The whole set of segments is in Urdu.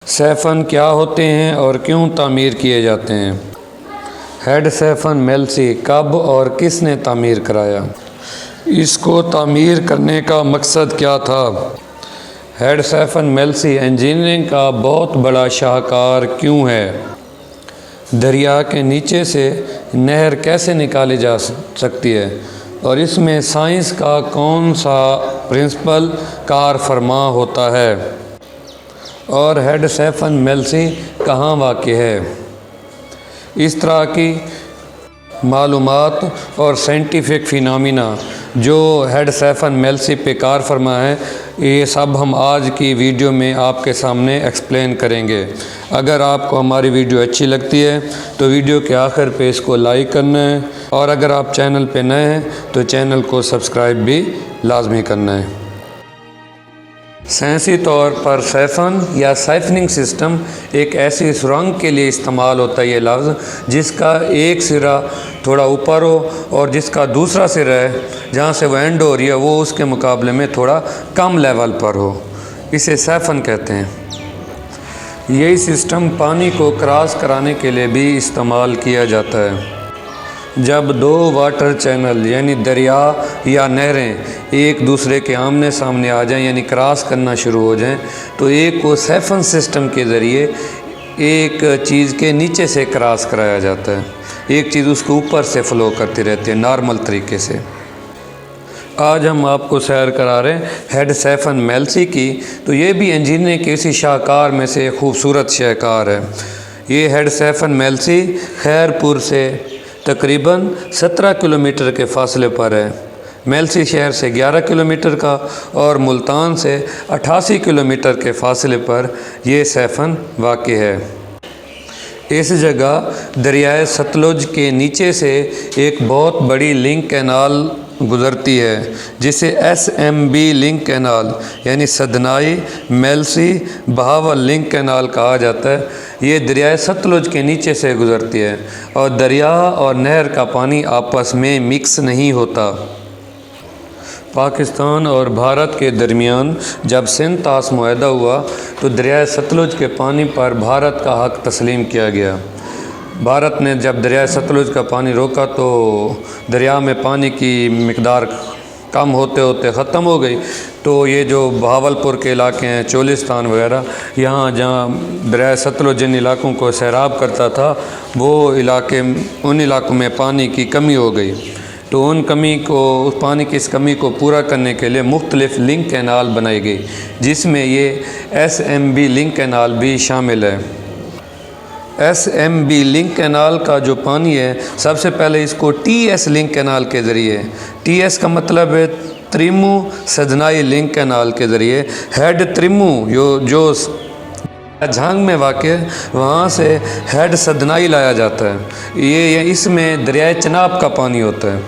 سیفن کیا ہوتے ہیں اور کیوں تعمیر کیے جاتے ہیں؟ ہیڈ سیفن میلسی کب اور کس نے تعمیر کرایا؟ اس کو تعمیر کرنے کا مقصد کیا تھا؟ ہیڈ سیفن میلسی انجینئرنگ کا بہت بڑا شاہکار کیوں ہے؟ دریا کے نیچے سے نہر کیسے نکالی جا سکتی ہے اور اس میں سائنس کا کون سا پرنسپل کار فرما ہوتا ہے؟ اور ہیڈ سیفن میلسی کہاں واقع ہے؟ اس طرح کی معلومات اور سائنٹیفک فینامینا جو ہیڈ سیفن میلسی پہ کار فرما ہے، یہ سب ہم آج کی ویڈیو میں آپ کے سامنے ایکسپلین کریں گے۔ اگر آپ کو ہماری ویڈیو اچھی لگتی ہے تو ویڈیو کے آخر پہ اس کو لائک کرنا ہے، اور اگر آپ چینل پہ نئے ہیں تو چینل کو سبسکرائب بھی لازمی کرنا ہے۔ سائنسی طور پر سیفن یا سائفننگ سسٹم ایک ایسی سرنگ کے لیے استعمال ہوتا ہے یہ لفظ جس کا ایک سرا تھوڑا اوپر ہو اور جس کا دوسرا سرا ہے جہاں سے وہ اینڈ ہو رہی ہے وہ اس کے مقابلے میں تھوڑا کم لیول پر ہو، اسے سیفن کہتے ہیں۔ یہی سسٹم پانی کو کراس کرانے کے لیے بھی استعمال کیا جاتا ہے۔ جب دو واٹر چینل یعنی دریا یا نہریں ایک دوسرے کے آمنے سامنے آ جائیں یعنی کراس کرنا شروع ہو جائیں تو ایک کو سیفن سسٹم کے ذریعے ایک چیز کے نیچے سے کراس کرایا جاتا ہے، ایک چیز اس کے اوپر سے فلو کرتی رہتی ہے نارمل طریقے سے۔ آج ہم آپ کو سیر کرا رہے ہیں ہیڈ سیفن میلسی کی، تو یہ بھی انجینئرنگ کے اسی شاہکار میں سے ایک خوبصورت شاہکار ہے۔ یہ ہیڈ سیفن میلسی خیر پور سے تقریباً 17 کلومیٹر کے فاصلے پر ہے۔ میلسی شہر سے 11 کلومیٹر کا اور ملتان سے 88 کلومیٹر کے فاصلے پر یہ سیفن واقع ہے۔ اس جگہ دریائے ستلج کے نیچے سے ایک بہت بڑی لنک کینال گزرتی ہے جسے S M B link canal یعنی سدنائی میلسی بہاول لنک کینال کہا جاتا ہے۔ یہ دریائے ستلج کے نیچے سے گزرتی ہے اور دریا اور نہر کا پانی آپس میں مکس نہیں ہوتا۔ پاکستان اور بھارت کے درمیان جب سندھ طاس معاہدہ ہوا تو دریائے ستلج کے پانی پر بھارت کا حق تسلیم کیا گیا۔ بھارت نے جب دریائے ستلج کا پانی روکا تو دریا میں پانی کی مقدار کم ہوتے ہوتے ختم ہو گئی، تو یہ جو بہاولپور کے علاقے ہیں، چولستان وغیرہ، یہاں جہاں دریائے ستلج جن علاقوں کو سیراب کرتا تھا وہ ان علاقوں میں پانی کی کمی ہو گئی، تو اس پانی کی اس کمی کو پورا کرنے کے لیے مختلف لنک کینال بنائی گئی جس میں یہ S M B link canal بھی شامل ہے۔ S M B link canal کا جو پانی ہے سب سے پہلے اس کو ٹی ایس لنک کینال کے ذریعے، ٹی ایس کا مطلب ہے تریمو سدنائی لنک کینال کے ذریعے ہیڈ تریمو جو جھانگ میں واقع ہے وہاں سے ہیڈ سدنائی لایا جاتا ہے۔ یہ اس میں دریائے چناب کا پانی ہوتا ہے،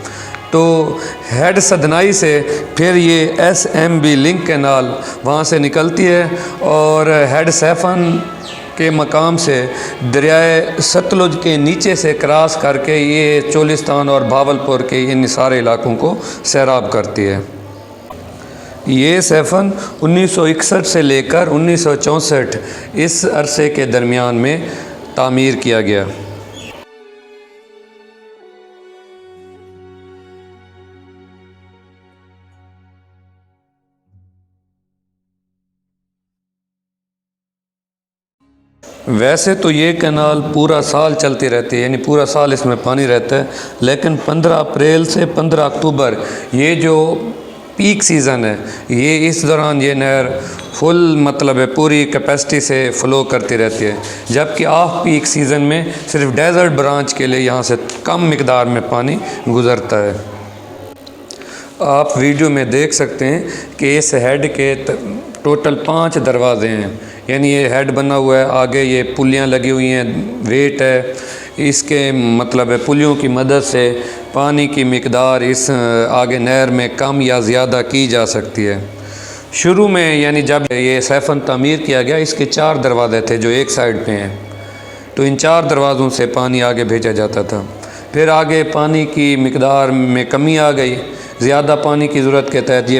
تو ہیڈ سدنائی سے پھر یہ S M B link canal وہاں سے نکلتی ہے اور ہیڈ سیفن کے مقام سے دریائے ستلج کے نیچے سے کراس کر کے یہ چولستان اور بھاولپور کے ان سارے علاقوں کو سیراب کرتی ہے۔ یہ سیفن 1961 سے لے کر 1964 اس عرصے کے درمیان میں تعمیر کیا گیا۔ ویسے تو یہ کینال پورا سال چلتی رہتی ہے، یعنی پورا سال اس میں پانی رہتا ہے، لیکن 15 اپریل سے 15 اکتوبر یہ جو پیک سیزن ہے، یہ اس دوران یہ نہر پوری کیپیسٹی سے فلو کرتی رہتی ہے، جبکہ آف پیک سیزن میں صرف ڈیزرٹ برانچ کے لیے یہاں سے کم مقدار میں پانی گزرتا ہے۔ آپ ویڈیو میں دیکھ سکتے ہیں کہ اس ہیڈ کے ٹوٹل 5 دروازے ہیں، یعنی یہ ہیڈ بنا ہوا ہے، آگے یہ پلیاں لگی ہوئی ہیں، ویٹ ہے، اس کے پلیوں کی مدد سے پانی کی مقدار اس آگے نہر میں کم یا زیادہ کی جا سکتی ہے۔ شروع میں یعنی جب یہ سیفن تعمیر کیا گیا اس کے 4 دروازے تھے جو ایک سائیڈ پہ ہیں، تو ان 4 دروازوں سے پانی آگے بھیجا جاتا تھا۔ پھر آگے پانی کی مقدار میں کمی آ گئی، زیادہ پانی کی ضرورت کے تحت یہ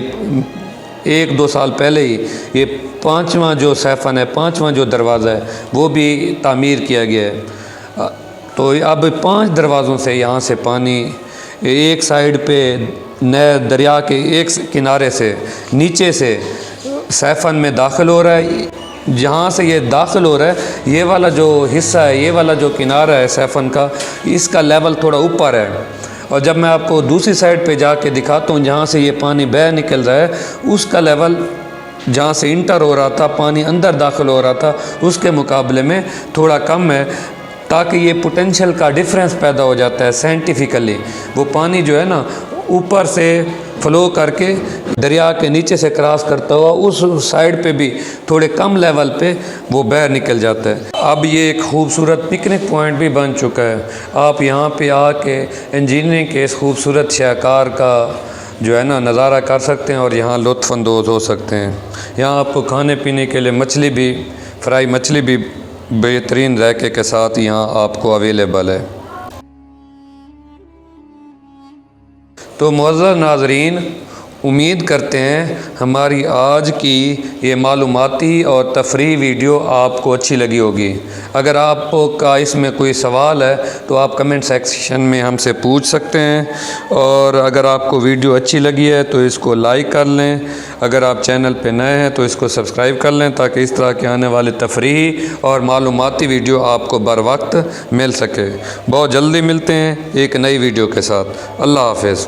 ایک دو سال پہلے ہی یہ 5واں جو سیفن ہے، 5واں جو دروازہ ہے وہ بھی تعمیر کیا گیا ہے۔ تو اب 5 دروازوں سے یہاں سے پانی ایک سائیڈ پہ نئے دریا کے ایک کنارے سے نیچے سے سیفن میں داخل ہو رہا ہے۔ جہاں سے یہ داخل ہو رہا ہے، یہ والا جو حصہ ہے، یہ والا جو کنارہ ہے سیفن کا، اس کا لیول تھوڑا اوپر ہے۔ اور جب میں آپ کو دوسری سائڈ پہ جا کے دکھاتا ہوں جہاں سے یہ پانی بہہ نکل رہا ہے، اس کا لیول جہاں سے انٹر ہو رہا تھا، پانی اندر داخل ہو رہا تھا، اس کے مقابلے میں تھوڑا کم ہے، تاکہ یہ پوٹینشیل کا ڈفرینس پیدا ہو جاتا ہے سائنٹیفیکلی۔ وہ پانی جو ہے نا اوپر سے فلو کر کے دریا کے نیچے سے کراس کرتا ہوا اس سائیڈ پہ بھی تھوڑے کم لیول پہ وہ بہہ نکل جاتا ہے۔ اب یہ ایک خوبصورت پکنک پوائنٹ بھی بن چکا ہے۔ آپ یہاں پہ آ کے انجینئرنگ کے اس خوبصورت شاہکار کا جو ہے نا نظارہ کر سکتے ہیں اور یہاں لطف اندوز ہو سکتے ہیں۔ یہاں آپ کو کھانے پینے کے لیے مچھلی بھی، فرائی مچھلی بھی بہترین ذائقے کے ساتھ یہاں آپ کو اویلیبل ہے۔ تو معزز ناظرین، امید کرتے ہیں ہماری آج کی یہ معلوماتی اور تفریحی ویڈیو آپ کو اچھی لگی ہوگی۔ اگر آپ کا اس میں کوئی سوال ہے تو آپ کمنٹ سیکشن میں ہم سے پوچھ سکتے ہیں، اور اگر آپ کو ویڈیو اچھی لگی ہے تو اس کو لائک کر لیں۔ اگر آپ چینل پہ نئے ہیں تو اس کو سبسکرائب کر لیں تاکہ اس طرح کے آنے والے تفریحی اور معلوماتی ویڈیو آپ کو بر وقت مل سکے۔ بہت جلدی ملتے ہیں ایک نئی ویڈیو کے ساتھ۔ اللہ حافظ۔